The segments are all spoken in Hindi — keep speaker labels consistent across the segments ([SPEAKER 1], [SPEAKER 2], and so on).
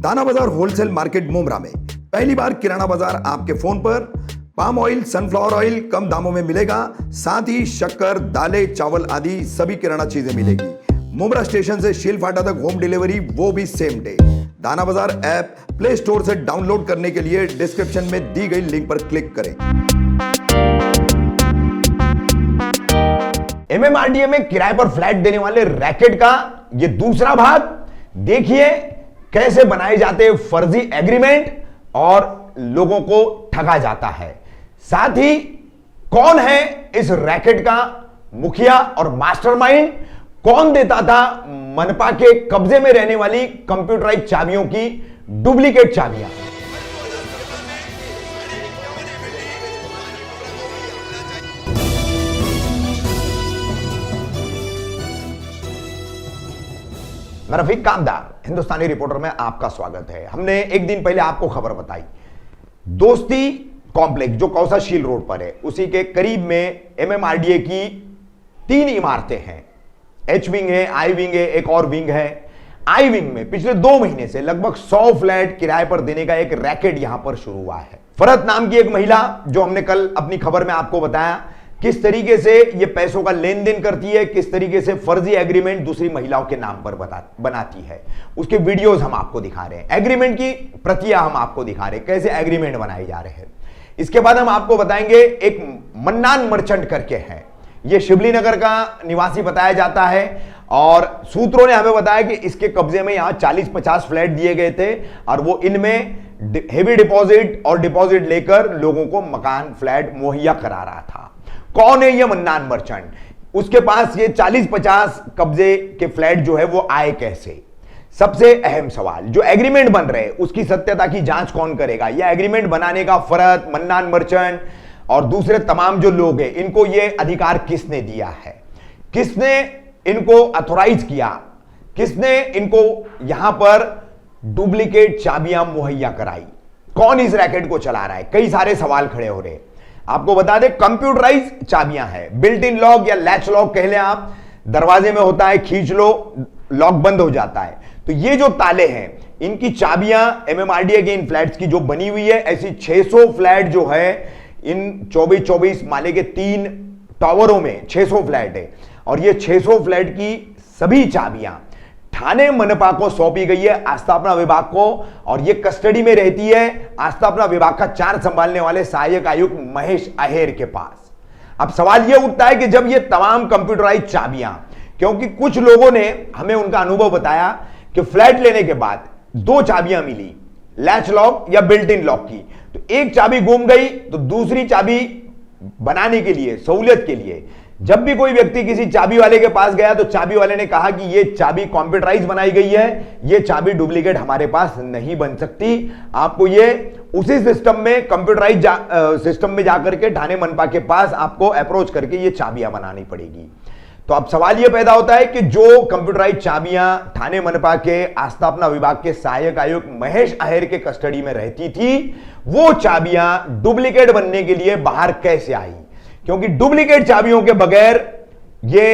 [SPEAKER 1] दाना बाजार होलसेल मार्केट मुमरा में पहली बार किराना बाजार आपके फोन पर पाम ऑयल, सनफ्लावर ऑयल कम दामों में मिलेगा। साथ ही शक्कर, दालें, चावल आदि सभी किराना चीजें मिलेगी। मुमरा स्टेशन से शील फाटा तक होम डिलीवरी, वो भी सेम डे। दाना बाजार ऐप प्ले स्टोर से डाउनलोड करने के लिए डिस्क्रिप्शन में दी गई लिंक पर क्लिक करें।
[SPEAKER 2] एमएमआरडीए में किराए पर फ्लैट देने वाले रैकेट का ये दूसरा भाग। देखिए कैसे बनाए जाते फर्जी एग्रीमेंट और लोगों को ठगा जाता है। साथ ही कौन है इस रैकेट का मुखिया और मास्टरमाइंड, कौन देता था मनपा के कब्जे में रहने वाली कंप्यूटराइज चाबियों की डुप्लीकेट चाबियां। मैं रफीक कामदार, हिंदुस्तानी रिपोर्टर में आपका स्वागत है। हमने एक दिन पहले आपको खबर बताई, दोस्ती कॉम्प्लेक्स जो कौसाशील रोड पर है, उसी के करीब में एमएमआरडीए की 3 इमारतें हैं। एच विंग है, आई विंग है, एक और विंग है। आई विंग में पिछले 2 महीने से लगभग 100 फ्लैट किराए पर देने का एक रैकेट यहां पर शुरू हुआ है। फरहत नाम की एक महिला, जो हमने कल अपनी खबर में आपको बताया किस तरीके से ये पैसों का लेन देन करती है, किस तरीके से फर्जी एग्रीमेंट दूसरी महिलाओं के नाम पर बनाती है, उसके वीडियोस हम आपको दिखा रहे हैं। एग्रीमेंट की प्रतियां हम आपको दिखा रहे हैं, कैसे एग्रीमेंट बनाए जा रहे हैं। इसके बाद हम आपको बताएंगे एक मन्नान मर्चेंट करके है, ये शिवली नगर का निवासी बताया जाता है और सूत्रों ने हमें बताया कि इसके कब्जे में यहां 40-50 फ्लैट दिए गए थे और वो इनमें हेवी डिपॉजिट और डिपॉजिट लेकर लोगों को मकान फ्लैट मुहैया करा रहा था। कौन है ये मन्नान मर्चेंट? उसके पास ये 40-50 कब्जे के फ्लैट जो है वो आए कैसे? सबसे अहम सवाल, जो एग्रीमेंट बन रहे उसकी सत्यता की जांच कौन करेगा? यह एग्रीमेंट बनाने का फरहत, मन्नान मर्चेंट और दूसरे तमाम जो लोग हैं, इनको ये अधिकार किसने दिया है? किसने इनको ऑथोराइज किया? किसने इनको यहां पर डुप्लीकेट चाबियां मुहैया कराई? कौन इस रैकेट को चला रहा है? कई सारे सवाल खड़े हो रहे हैं। आपको बता दें, कंप्यूटराइज चाबियां हैं, बिल्ट इन लॉक या लैच लॉक कह लें आप। दरवाजे में होता है, खींच लो, लॉक बंद हो जाता है। तो ये जो ताले हैं, इनकी चाबियां एमएमआरडीए के इन फ्लैट्स की जो बनी हुई है, ऐसी 600 फ्लैट जो है इन 24-24 माले के 3 टावरों में 600 फ्लैट है और ये 600 फ्लैट की सभी चाबियां थाने मनपा को सौंपी गई है, आस्थापना विभाग को, और ये कस्टडी में रहती है आस्थापना विभाग का चार्ज संभालने वाले सहायक आयुक्त महेश अहेर के पास। अब सवाल यह उठता है कि जब ये तमाम कंप्यूटराइज चाबियां, क्योंकि कुछ लोगों ने हमें उनका अनुभव बताया कि फ्लैट लेने के बाद 2 चाबियां मिली, लैच लॉक या बिल्ट इन लॉक की, तो एक चाबी गुम गई तो दूसरी चाबी बनाने के लिए, सहूलियत के लिए जब भी कोई व्यक्ति किसी चाबी वाले के पास गया तो चाबी वाले ने कहा कि ये चाबी कंप्यूटराइज बनाई गई है, ये चाबी डुप्लीकेट हमारे पास नहीं बन सकती, आपको ये उसी सिस्टम में कंप्यूटराइज सिस्टम में जाकर के थाने मनपा के पास आपको अप्रोच करके ये चाबियां बनानी पड़ेगी। तो अब सवाल यह पैदा होता है कि जो कंप्यूटराइज चाबियां थाने मनपा के आस्थापना विभाग के सहायक आयुक्त महेश अहेर के कस्टडी में रहती थी, वो चाबियां डुप्लीकेट बनने के लिए बाहर कैसे आई? क्योंकि डुप्लीकेट चाबियों के बगैर ये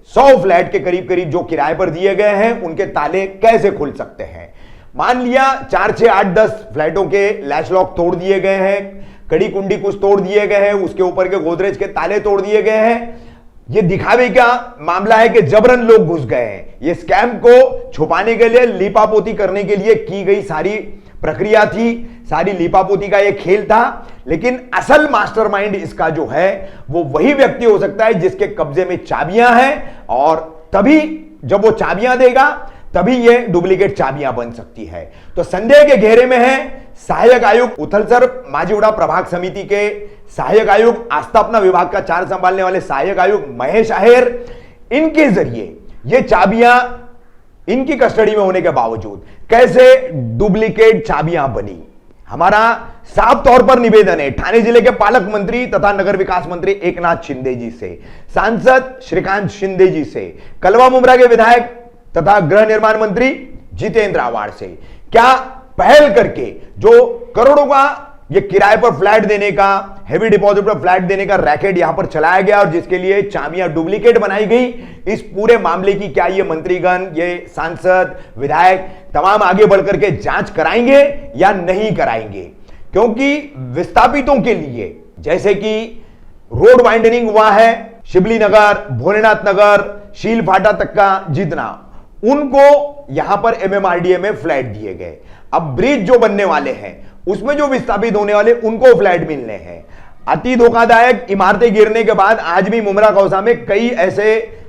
[SPEAKER 2] 100 फ्लैट के करीब करीब जो किराए पर दिए गए हैं, उनके ताले कैसे खुल सकते हैं? मान लिया 4, 6, 8, 10 फ्लैटों के लैच लॉक तोड़ दिए गए हैं, कड़ी कुंडी कुछ तोड़ दिए गए हैं, उसके ऊपर के गोदरेज के ताले तोड़ दिए गए हैं। ये दिखावे का मामला है कि जबरन लोग घुस गए हैं। ये स्कैम को छुपाने के लिए, लीपापोती करने के लिए की गई सारी प्रक्रिया थी, सारी लीपापोती का ये खेल था। लेकिन असल मास्टरमाइंड इसका जो है वो वही व्यक्ति हो सकता है जिसके कब्जे में चाबियां हैं, और तभी जब वो चाबियां देगा तभी ये डुप्लीकेट चाबियां बन सकती है। तो संदेह के घेरे में है सहायक आयुक्त उथलसर माजीउड़ा प्रभाग समिति के सहायक आयुक्त, आस्थापना विभाग का चार्ज संभालने वाले सहायक आयुक्त महेश अहेर। इनके जरिए ये चाबियां इनकी कस्टडी में होने के बावजूद कैसे डुप्लीकेट चाबियां बनी? हमारा साफ तौर पर निवेदन है ठाणे जिले के पालक मंत्री तथा नगर विकास मंत्री एकनाथ शिंदे जी से, सांसद श्रीकांत शिंदे जी से, कलवा मुमरा के विधायक तथा गृह निर्माण मंत्री जितेंद्र आवाड़ से, क्या पहल करके जो करोड़ों का ये किराए पर फ्लैट देने का, हेवी डिपॉजिट पर फ्लैट देने का रैकेट यहां पर चलाया गया और जिसके लिए चाबियां डुप्लीकेट बनाई गई। इस पूरे मामले की क्या ये मंत्रीगण, ये सांसद, विधायक तमाम आगे बढ़कर के जांच कराएंगे या नहीं कराएंगे? क्योंकि विस्थापितों के लिए जैसे कि रोड वाइंडनिंग हुआ है, शिबली नगर, भोलेनाथ नगर, शील फाटा तक का जितना, उनको यहां पर एमएमआरडीए में फ्लैट दिए गए। अब ब्रिज जो बनने वाले हैं उसमें जो विस्थापित होने वाले उनको फ्लैट मिलने हैं। अति धोखादायक इमारतें गिरने के बाद आज भी मुमरा कौसा में कई ऐसे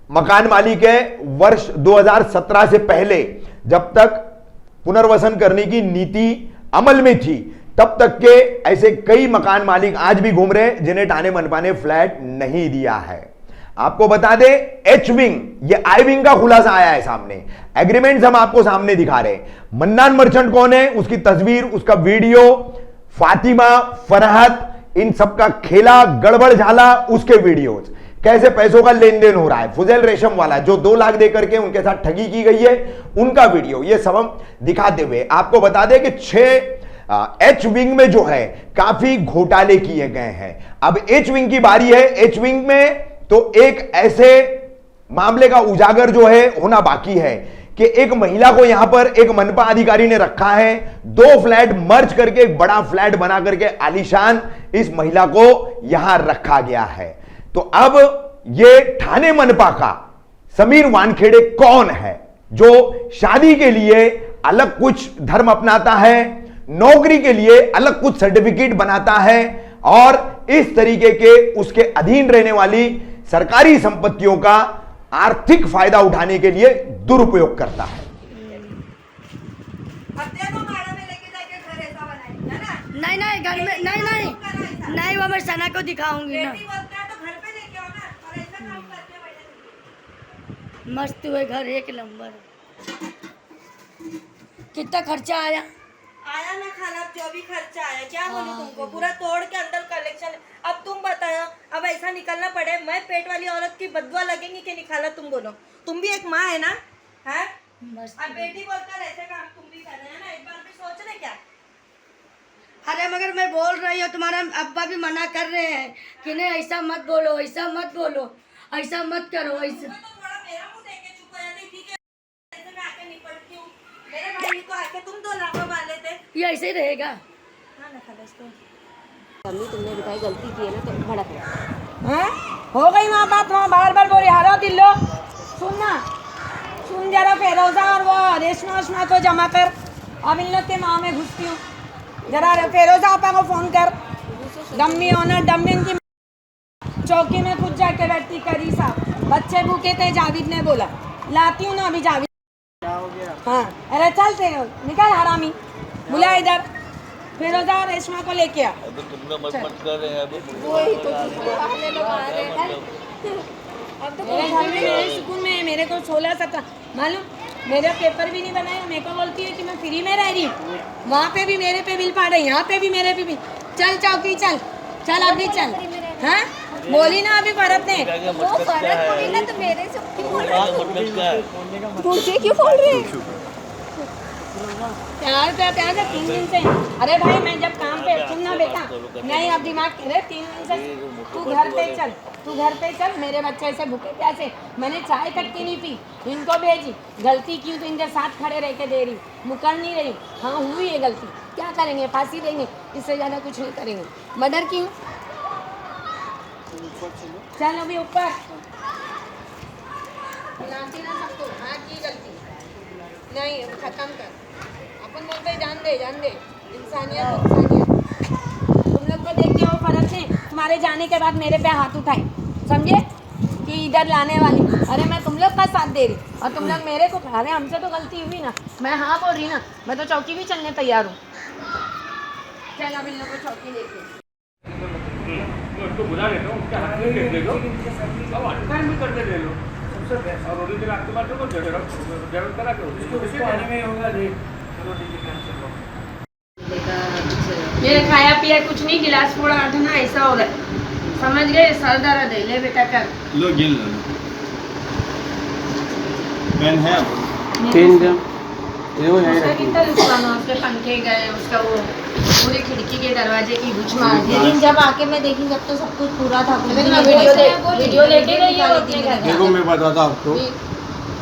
[SPEAKER 2] मकान मालिक है, वर्ष 2017 से पहले जब तक पुनर्वसन करने की नीति अमल में थी तब तक के ऐसे कई मकान मालिक आज भी घूम रहे हैं जिन्हें ठाणे मनपा ने फ्लैट नहीं दिया है। आपको बता दें, एच विंग, ये आई विंग का खुलासा आया है सामने। एग्रीमेंट्स हम आपको सामने दिखा रहे हैं। मन्नान मर्चेंट कौन है, उसकी तस्वीर, उसका वीडियो, फातिमा, फरहत, इन सबका खेला, गड़बड़ झाला, उसके वीडियोस, कैसे पैसों का लेन देन हो रहा है। फुजैल रेशम वाला जो 2 लाख देकर के उनके साथ ठगी की गई है, उनका वीडियो, ये सब हम दिखाते हुए आपको बता दें कि 6 एच विंग में जो है काफी घोटाले किए गए हैं। अब एच विंग की बारी है। एच विंग में तो एक ऐसे मामले का उजागर जो है होना बाकी है कि एक महिला को यहां पर एक मनपा अधिकारी ने रखा है, 2 फ्लैट मर्ज करके एक बड़ा फ्लैट बना करके आलीशान इस महिला को यहां रखा गया है। तो अब ये ठाणे मनपा का समीर वानखेड़े कौन है जो शादी के लिए अलग कुछ धर्म अपनाता है, नौकरी के लिए अलग कुछ सर्टिफिकेट बनाता है और इस तरीके के उसके अधीन रहने वाली सरकारी संपत्तियों का आर्थिक फायदा उठाने के लिए दुरुपयोग करता है।
[SPEAKER 3] नहीं नहीं घर में नहीं वो मैं सना को दिखाऊंगी ना। मस्त हुए घर, एक नंबर। कितना खर्चा आया
[SPEAKER 4] ना खाना, जो भी खर्चा आया, क्या बोलूं तुमको, पूरा तोड़ के अंदर कलेक्शन। अब तुम बताओ, अब ऐसा निकलना पड़े, मैं पेट वाली औरत की बदुआ लगेंगी कि निकाला? तुम बोलो, तुम भी एक माँ है ना, है? अब बेटी बोलकर ऐसे काम तुम भी कर रहे हैं ना, एक बार भी सोच रहे क्या?
[SPEAKER 3] अरे मगर मैं बोल रही हूँ, तुम्हारा अब्बा भी मना कर रहे हैं कि नहीं ऐसा मत बोलो, ऐसा मत बोलो, ऐसा मत करो, ऐसा।
[SPEAKER 4] तो थोड़ा मेरा मुंह देख के चुप हो जाती, ठीक है? ऐसे मैं आके निपटती हूँ। मेरे भाई को आके तुम 2 लाख मार लेते।
[SPEAKER 3] ये ऐसे ही रहेगा।
[SPEAKER 4] हाँ ना खाला इसको।
[SPEAKER 5] मम्मी तुमने बताई गलती की है ना तो भड़क लो।
[SPEAKER 4] हैं? हो गई वहाँ बात, वहाँ बार बार बोल रही, हारो दिल्लो, सुनना, सुन जरा फेरोजा और वो रेशमा को जमा कर। अब इन लोग के माँ में घुसती हूँ। जरा फेरोजा आपा को फोन कर। डम्मी ऑनर डम्मी की चौकी में खुद जाके बैठती करी साहब। बच्चे भूखे थे, जाविद ने बोला लाती हूँ ना अभी। जाविद हाँ, अरे चलते निकल हरामी, बुला इधर। फिरोजा और रेशमा को लेके आ।
[SPEAKER 5] वही तो बाहर लोग आ रहे हैं।
[SPEAKER 4] अब तो मेरे घर में मेरे सुकून में है। मेरे को 16-17 मालूम, मेरे पेपर भी नहीं बनाए। मेरे को बोलती है कि मैं फ्री में रह रही हूँ। वहाँ पे भी मेरे पे बिल पा रहे, यहाँ पे भी मेरे पे बिल। चल चौकी चल, चल अभी चल। हाँ बोली ना अभी फरत ने।
[SPEAKER 5] वो फर्क बोली ना तो मेरे से क्यों बोल रहे हो? मुझे क्यों बोल रहे हो?
[SPEAKER 4] प्यार से 3 दिन से। अरे भाई मैं जब काम पे, सुनना बेटा, नहीं अब दिमाग, अरे 3 दिन से तू घर पे चल, तू घर पे चल। मेरे बच्चे ऐसे भूखे प्यासे, मैंने चाय तक की नहीं पी, इनको भेजी। गलती क्यों तो इनके साथ खड़े रह के दे रही, मुकर नहीं रही। हाँ हुई है गलती, क्या करेंगे, फांसी देंगे, इससे ज़्यादा कुछ नहीं करेंगे। मर्डर क्यों? चल अभी ऊपर बुलाती ना सबको। हाँ की गलती नहीं, खत्म कर। अपन बोलते जान दे इंसानियत। तुम लोग को देखते हो फर्क है, तुम्हारे जाने के बाद मेरे पे हाथ उठाए, समझे कि इधर लाने वाली। अरे मैं तुम लोग का साथ दे रही और तुम लोग मेरे को। अरे हमसे तो गलती हुई ना, मैं हाँ बोल रही ना, मैं तो चौकी भी चलने तैयार हूँ। चल अब इन लोग को चौकी लेके
[SPEAKER 6] उसको बुला लेता हूँ, उसके हाथ में दे दो, अब अंडरस्टैंड भी करके ले लो। और रोटी के रास्ते बात को जरूरत करा के
[SPEAKER 4] मेरे खाया पिया कुछ नहीं, गिलास फोड़ा आठना ऐसा हो रहा है, समझ गए? सर दर्द है, ले बेटा कर
[SPEAKER 7] लो गिन लो। पेन है
[SPEAKER 6] पेन का ये वो यहीं
[SPEAKER 7] उसका
[SPEAKER 6] रखी
[SPEAKER 7] कितना नुकसान हुआ, उसके पंखे गए, उसका वो पूरी खिड़की के दरवाजे की बुझ मार दी।
[SPEAKER 5] लेकिन जब आके मैं देखी जब तो सब कुछ पूरा था, कुछ
[SPEAKER 7] लेकिन
[SPEAKER 5] भी
[SPEAKER 7] मैं
[SPEAKER 5] नहीं
[SPEAKER 7] वीडियो लेके गई है वो अपने घर का।
[SPEAKER 6] देखो मैं बताता आपको,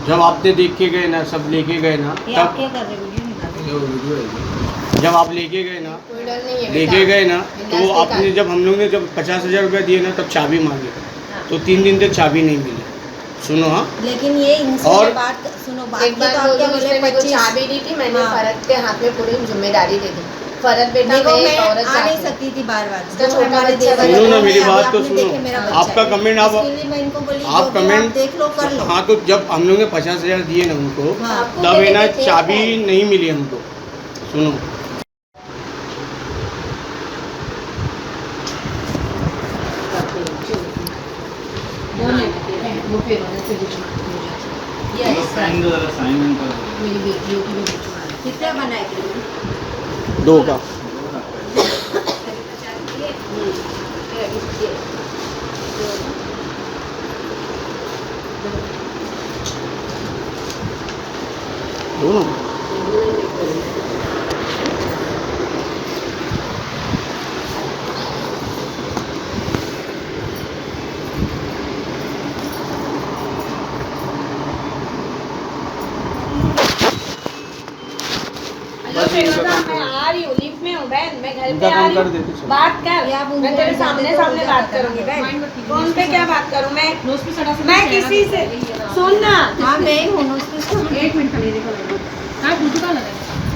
[SPEAKER 6] जब आपने देख के गए ना, सब लेके गए ना,
[SPEAKER 5] ये आप
[SPEAKER 6] तब
[SPEAKER 5] क्या कर रहे हो, वीडियो निकाल रहे
[SPEAKER 6] ये वो वीडियो है। जब आप लेके गए ना,
[SPEAKER 7] कोई डर नहीं है
[SPEAKER 6] लेके गए ना, तो आपने जब हम लोग ने जब 50,000 रुपया दिए ना, तब चाबी मांगी, तो 3 दिन तक चाबी नहीं मिली। सुनो हाँ,
[SPEAKER 5] हो। लेकिन ये इनसे
[SPEAKER 6] और-
[SPEAKER 5] ये बात सुनो, बात
[SPEAKER 7] एक
[SPEAKER 5] की
[SPEAKER 7] बार
[SPEAKER 5] तो आप क्या बोले,
[SPEAKER 7] उसने मेरे को
[SPEAKER 5] 25
[SPEAKER 7] चाबी दी थी, मैंने
[SPEAKER 5] हाँ।
[SPEAKER 7] फरत के हाथ में पूरी जिम्मेदारी दे दी। फरत बेटा
[SPEAKER 5] देखो
[SPEAKER 7] मैं
[SPEAKER 5] मैं
[SPEAKER 7] एक औरत
[SPEAKER 5] आ नहीं
[SPEAKER 7] जाती हूँ।
[SPEAKER 5] सकती थी बार-बार।
[SPEAKER 7] उसका
[SPEAKER 5] जो
[SPEAKER 7] छोटा
[SPEAKER 5] हमारे
[SPEAKER 7] बच्चा
[SPEAKER 5] देवर
[SPEAKER 7] है।
[SPEAKER 6] सुनो
[SPEAKER 5] लोग
[SPEAKER 6] ना
[SPEAKER 5] हैं,
[SPEAKER 6] मेरी
[SPEAKER 5] अभी
[SPEAKER 6] बात तो
[SPEAKER 5] आपने
[SPEAKER 6] सुनो,
[SPEAKER 5] देखे मेरा बच्चा
[SPEAKER 6] आपका
[SPEAKER 5] है।
[SPEAKER 6] कमेंट आप
[SPEAKER 5] इसके लिए मैं इनको बोली
[SPEAKER 6] आप
[SPEAKER 5] जो भी
[SPEAKER 6] कमेंट
[SPEAKER 5] देख लो, कर लो।
[SPEAKER 6] हाँ, तो जब हम लोग ने 50,000 दिए ना उनको,
[SPEAKER 5] हाँ।
[SPEAKER 7] आपको
[SPEAKER 6] तब
[SPEAKER 7] क्या
[SPEAKER 6] है ना
[SPEAKER 7] कहते थे?
[SPEAKER 6] चाबी नहीं मिली हमको। सुनो,
[SPEAKER 7] वो फिर होने से बुझ मार दी हो जाती है। ये ऐसा है। मेरी बेटियों की भी बुझ मार दी।
[SPEAKER 5] कितना बनाए थे?
[SPEAKER 6] 2 का दोनों।
[SPEAKER 7] हेलो फिरोजा, मैं आ रही हूँ, लिफ्ट में हूँ बहन, मैं घर पे
[SPEAKER 6] इनका
[SPEAKER 7] आ
[SPEAKER 6] काम
[SPEAKER 7] रही
[SPEAKER 6] कर
[SPEAKER 7] हूँ।
[SPEAKER 6] देते चलो।
[SPEAKER 7] बात कर,
[SPEAKER 5] या आप उनको
[SPEAKER 7] मैं तेरे
[SPEAKER 5] बोल
[SPEAKER 7] सामने
[SPEAKER 5] देते तो
[SPEAKER 7] सामने
[SPEAKER 5] हो
[SPEAKER 7] बात
[SPEAKER 5] जाता
[SPEAKER 7] करूंगी
[SPEAKER 5] ना।
[SPEAKER 7] बहन। फोन पे क्या बात करूँ मैं? मैं किसी से सुन ना,
[SPEAKER 5] हाँ मैं ही हूँ उसकी।
[SPEAKER 7] एक मिनट खड़ी देखो।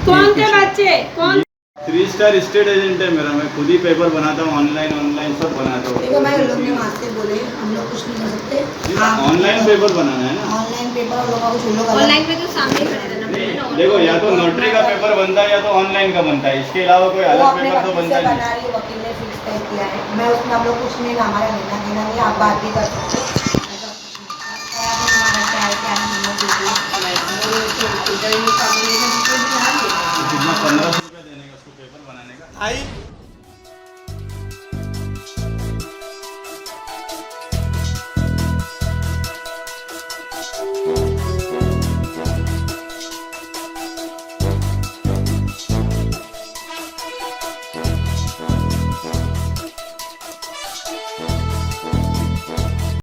[SPEAKER 7] कौन से बच्चे? कौन
[SPEAKER 8] 3 स्टार स्टेट एजेंट है मेरा, मैं खुद ही पेपर बनाता हूँ, ऑनलाइन सब बनाता हूँ।
[SPEAKER 5] देखो मैं उन लोग ने वहाँ से बोले हम लोग कुछ नहीं कर सकते।
[SPEAKER 8] ऑनलाइन पेपर बनाना है ना।
[SPEAKER 5] ऑनलाइन पेपर और लोगों का कुछ लोग
[SPEAKER 7] ऑनलाइन में तो सामने ही खड़े रहना पड़ेगा ना।
[SPEAKER 8] देखो, या तो नोटरी का पेपर बनता है या तो ऑनलाइन का बनता है, इसके अलावा कोई
[SPEAKER 5] वो
[SPEAKER 8] अलग
[SPEAKER 5] अपने
[SPEAKER 8] पेपर तो
[SPEAKER 5] वकील
[SPEAKER 8] बनता
[SPEAKER 5] से
[SPEAKER 8] नहीं।
[SPEAKER 5] बना रही है, वकील ने फिक्स तय किया है। मैं उसमें हम लोग कुछ नहीं, ना हमारा लेना देना नहीं, आप बात भी कर सकते हो। हमारा क्या है क्या नहीं, हम लोग देख लेंगे।
[SPEAKER 8] कितना 1500 रुपया देने का उसको पेपर बनाने का।